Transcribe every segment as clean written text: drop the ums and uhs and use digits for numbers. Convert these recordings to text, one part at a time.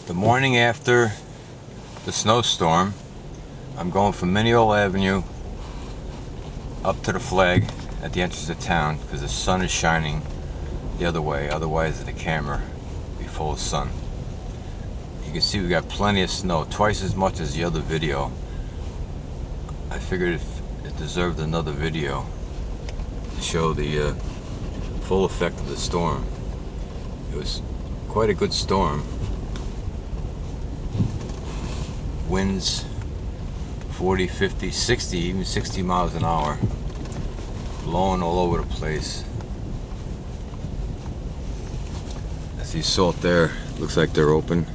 The morning after the snowstorm, I'm going from Mineola Avenue up to the flag at the entrance of town because the sun is shining the other way, otherwise the camera would be full of sun. You can see we got plenty of snow, twice as much as the other video. I figured it deserved another video to show the full effect of the storm. It was quite a good storm. Winds 40, 50, 60, even 60 miles an hour, blowing all over the place. I see salt there, looks like they're open.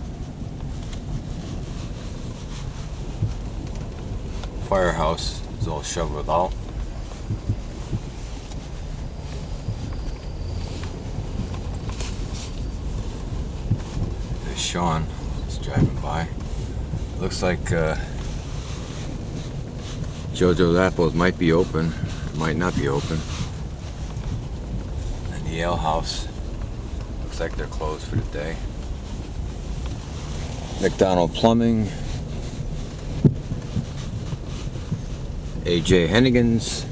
Firehouse is all shoveled out. There's Sean just driving by. Looks like JoJo's Apples might be open, might not be open. And the ale house looks like they're closed for the day. McDonald Plumbing, AJ Hennigan's,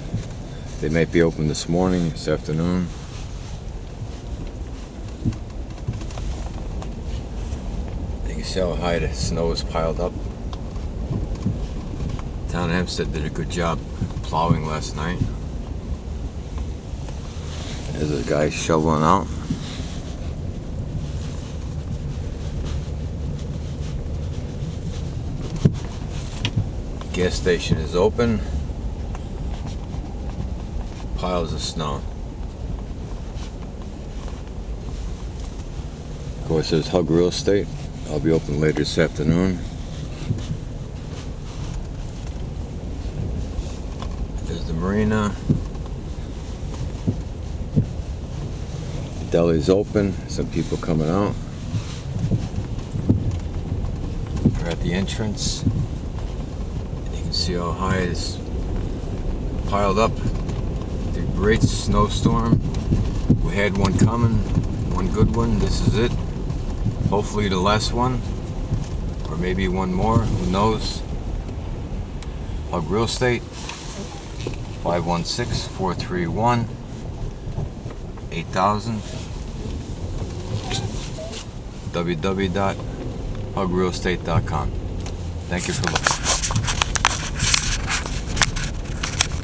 they might be open this morning, this afternoon. You can see how high the snow is piled up. Town of Hempstead did a good job plowing last night. There's a guy shoveling out. Gas station is open. Piles of snow. Of course, there's Hug Real Estate. I'll be open later this afternoon. There's the marina. The deli's open. Some people coming out. We're at the entrance. You can see how high it's piled up. The great snowstorm. We had one coming, one good one. This is it. Hopefully the last one, or maybe one more, who knows. Hug Real Estate, 516-431-8000, www.hugrealestate.com. Thank you for looking.